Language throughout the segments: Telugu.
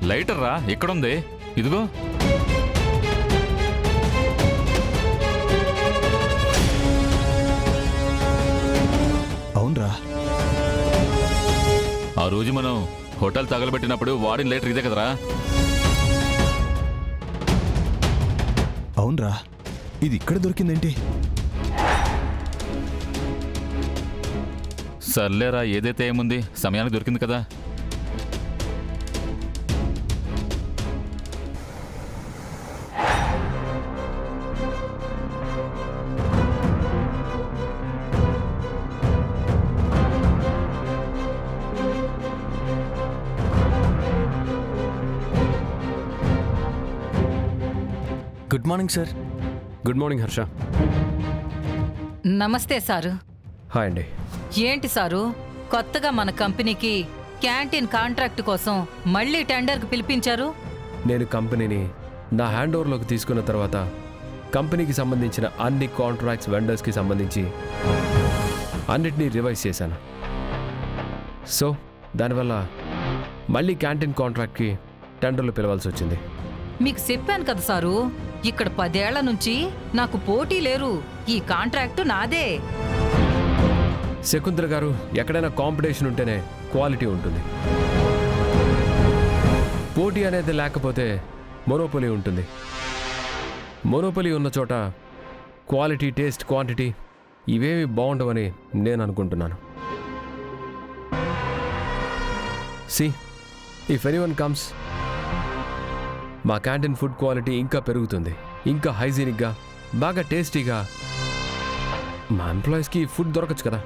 లైటర్ రా, ఎక్కడుంది? ఇదిగో. అవునరా, ఆ రోజు మనం హోటల్ తగలబెట్టినప్పుడు వాడిన లైటర్ ఇదే కదరా? అవునరా, ఇది ఇక్కడ దొరికిందేంటి? సర్లేరా, ఏదైతే ఏముంది, సమయానికి దొరికింది కదా. Good morning sir. Good morning Harsha. నమస్తే సారు. హాయ్ అండి. ఏంటి సారు, కొత్తగా మన కంపెనీకి క్యాంటీన్ కాంట్రాక్ట్ కోసం మళ్ళీ టెండర్కి పిలిపించారు? నేను కంపెనీని నా హ్యాండ్ ఓవర్లోకి తీసుకున్న తర్వాత కంపెనీకి సంబంధించిన అన్ని కాంట్రాక్ట్స్ వెండర్స్కి సంబంధించి అన్నిటినీ రివైజ్ చేశాను. సో దానివల్ల మళ్ళీ క్యాంటీన్ కాంట్రాక్ట్కి టెండర్లు పిలవాల్సి వచ్చింది. మీకు చెప్పాను కదా సారు, ఇక్కడ 10 ఏళ్ల నుంచి నాకు పోటీ లేరు, ఈ కాంట్రాక్టు నాదే. శకుంతల గారు, ఎక్కడైనా కాంపిటీషన్ ఉంటేనే క్వాలిటీ ఉంటుంది. పోటీ అనేది లేకపోతే మొనోపొలీ ఉంటుంది. మొనోపొలీ ఉన్న చోట క్వాలిటీ, టేస్ట్, క్వాంటిటీ ఇవేమి బాగుండవని నేను అనుకుంటున్నాను. సి, ఇఫ్ ఎనీవన్ కమ్స్, మా క్యాంటీన్ ఫుడ్ క్వాలిటీ ఇంకా పెరుగుతుంది, ఇంకా హైజీనిక్గా, బాగా టేస్టీగా. మా ఎంప్లాయీస్కి ఫుడ్ దొరకచ్చు కదా.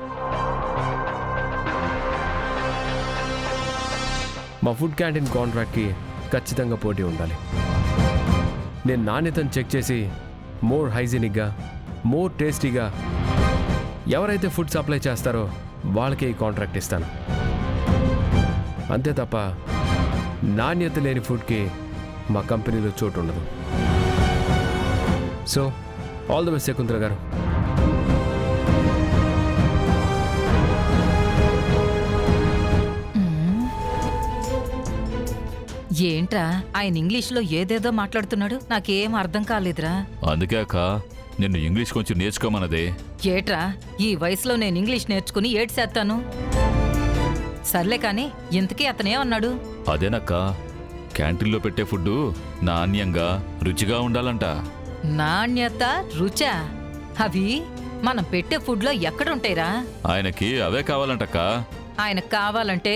మా ఫుడ్ క్యాంటీన్ కాంట్రాక్ట్కి ఖచ్చితంగా పోటీ ఉండాలి. నేను నాణ్యతను చెక్ చేసి మోర్ హైజీనిక్గా, మోర్ టేస్టీగా ఎవరైతే ఫుడ్ సప్లై చేస్తారో వాళ్ళకే ఈ కాంట్రాక్ట్ ఇస్తాను. అంతే తప్ప నాణ్యత లేని ఫుడ్కి మా కంపెనీలో చోటు ఉండదు. So all the best Shakuntala గారు. ఏంట్రా ఆయన ఇంగ్లీష్లో ఏదేదో మాట్లాడుతున్నాడు, నాకేం అర్థం కాలేదురా. అందుకే అక్క నిన్ను ఇంగ్లీష్ కొంచెం నేర్చుకోమన్నదే. ఏట్రా, ఈ వయసులో నేను ఇంగ్లీష్ నేర్చుకుని ఏడ్చేస్తాను? సర్లే కాని, ఇంతకీ అతనేమన్నాడు? అదేనక్క, క్యాంటీన్లో పెట్టే ఫుడ్డు నాణ్యంగా, రుచిగా ఉండాలంట. నాణ్యత, రుచా? అవి మనం పెట్టే ఫుడ్లో ఎక్కడుంటాయిరా? ఆయనకి అవే కావాలంటక్క. ఆయనకు కావాలంటే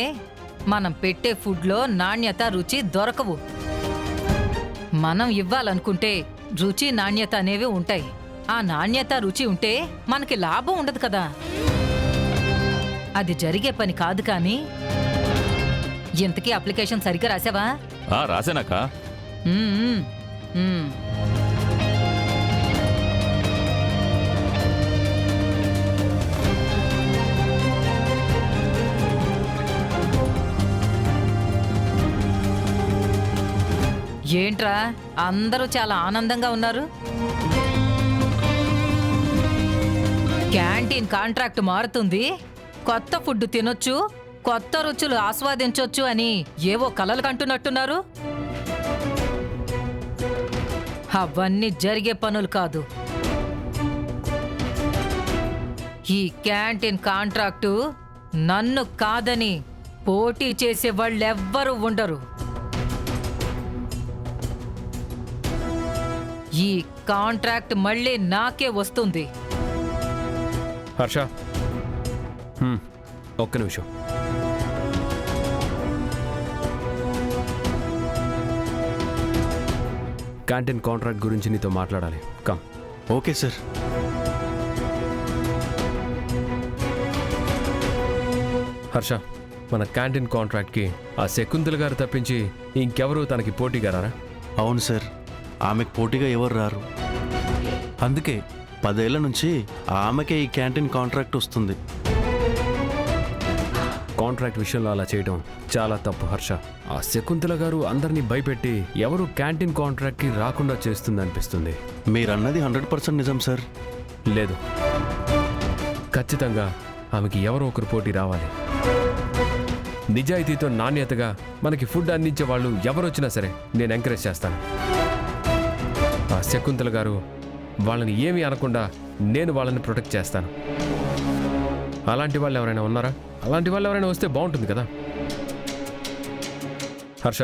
మనం పెట్టే ఫుడ్లో నాణ్యత, రుచి దొరకవు. మనం ఇవ్వాలనుకుంటే రుచి, నాణ్యత అనేవి ఉంటాయి. ఆ నాణ్యత, రుచి ఉంటే మనకి లాభం ఉండదు కదా. అది జరిగే పని కాదు. కానీ ఇంతకీ అప్లికేషన్ సరిగ్గా రాసావా? రాశానక్క. ఏంట్రా అందరూ చాలా ఆనందంగా ఉన్నారు? క్యాంటీన్ కాంట్రాక్ట్ మారుతుంది, కొత్త ఫుడ్ తినొచ్చు, కొత్త రుచులు ఆస్వాదించొచ్చు అని ఏవో కలలు కంటున్నట్టున్నారు. అవన్నీ జరిగే పనులు కాదు. ఈ క్యాంటీన్ కాంట్రాక్టు నన్ను కాదని పోటీ చేసే వాళ్ళెవ్వరూ ఉండరు. ఈ కాంట్రాక్ట్ మళ్ళీ నాకే వస్తుంది. హర్ష, ఒక్క నిమిషం. క్యాంటీన్ కాంట్రాక్ట్ గురించి నీతో మాట్లాడాలి. కమ్. Okay sir. హర్ష, మన క్యాంటీన్ కాంట్రాక్ట్కి ఆ శకుంతల గారు తప్పించి ఇంకెవరు తనకి పోటీగా రారా? అవును సార్, ఆమెకు పోటీగా ఎవరు రారు. అందుకే 10 ఏళ్ల నుంచి ఆమెకే ఈ క్యాంటీన్ కాంట్రాక్ట్ వస్తుంది. కాంట్రాక్ట్ విషయంలో అలా చేయడం చాలా తప్పు హర్ష. ఆ శకుంతల గారు అందరినీ భయపెట్టి ఎవరు క్యాంటీన్ కాంట్రాక్ట్కి రాకుండా చేస్తుంది అనిపిస్తుంది. మీరన్నది 100% నిజం సార్. లేదు, ఖచ్చితంగా ఆమెకి ఎవరో ఒకరు పోటీ రావాలి. నిజాయితీతో నాణ్యతగా మనకి ఫుడ్ అందించే వాళ్ళు ఎవరొచ్చినా సరే నేను ఎంకరేజ్ చేస్తాను. ఆ శకుంతల గారు వాళ్ళని ఏమీ అనకుండా నేను వాళ్ళని ప్రొటెక్ట్ చేస్తాను. అలాంటి వాళ్ళు ఎవరైనా ఉన్నారా? అలాంటి వాళ్ళు ఎవరైనా వస్తే బాగుంటుంది కదా. హర్ష,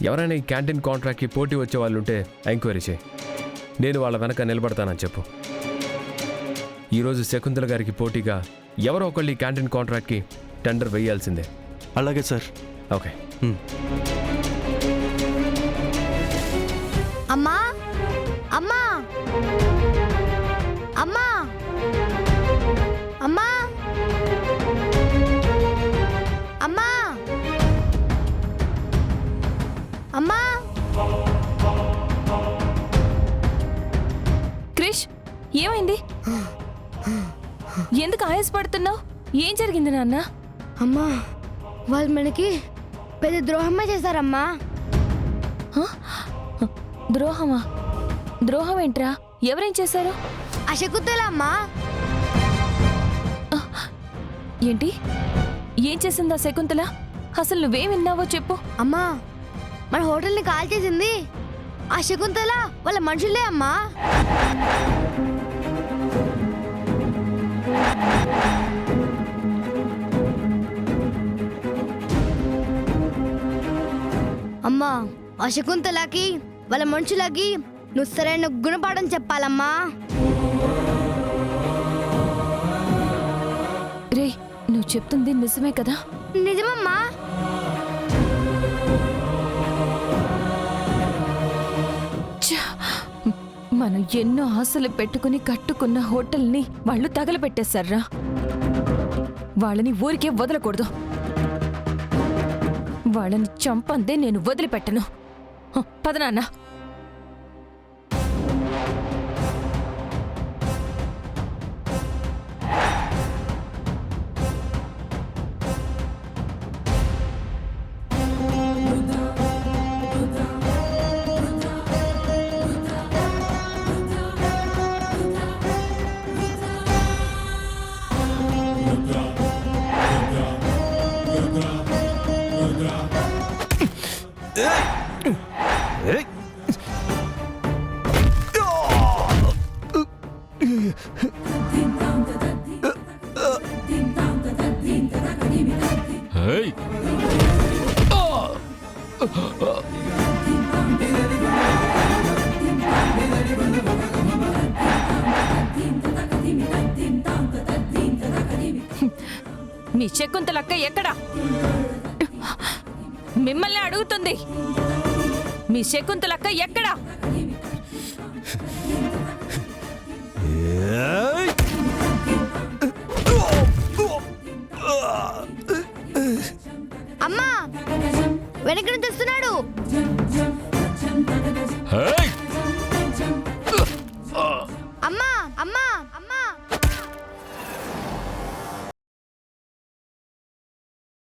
ఎవరైనా ఈ క్యాంటీన్ కాంట్రాక్ట్కి పోటీ వచ్చే వాళ్ళు ఉంటే ఎంక్వైరీ చేయి. నేను వాళ్ళ వెనక నిలబడతానని చెప్పు. ఈరోజు శకుంతల గారికి పోటీగా ఎవరో ఒకళ్ళు ఈ క్యాంటీన్ కాంట్రాక్ట్కి టెండర్ వేయాల్సిందే. అలాగే సార్. ఓకే. అమ్మా అమ్మా అమ్మా అమ్మా అమ్మా అమ్మా. క్రిష్, ఏమైంది? ఎందుకు ఆయాసపడుతున్నావు? ఏం జరిగింది నాన్న? అమ్మా, వాళ్ళు మనకి పెద్ద ద్రోహమే చేశారమ్మా. ద్రోహమా? ద్రోహం ఏంట్రా? ఎవరేం చేశారు? ఆ శకుంతల అమ్మా. ఏంటి? ఏం చేసిందా శకుంతల? అసలు నువ్వేం విన్నావో చెప్పు. అమ్మా, మన హోటల్ని కాల్ చేసింది ఆ శకుంతల వాళ్ళ మనుషులే అమ్మా. అమ్మా, ఆ శకుంతలకి వాళ్ళ మనుషులకి నువ్వు సరైన గుణపాఠం చెప్పాలమ్మా. రే, నువ్వు చెప్తుంది నిజమే కదా? నిజమమ్మా. ఛ! మనం ఎన్నో ఆశలు పెట్టుకుని కట్టుకున్న హోటల్ని వాళ్ళు తగలబెట్టేశారా. వాళ్ళని ఊరికే వదలకూడదు. వాళ్ళని చంపందే నేను వదిలిపెట్టను. పద నాన్న. హేయ్! మీ శకుంతలక్క ఎక్కడా? మిమ్మల్ని అడుగుతుంది. మీ శకుంతలక్క ఎక్కడా? అమ్మా, వెనక నుంచి వస్తున్నాడు. హేయ్!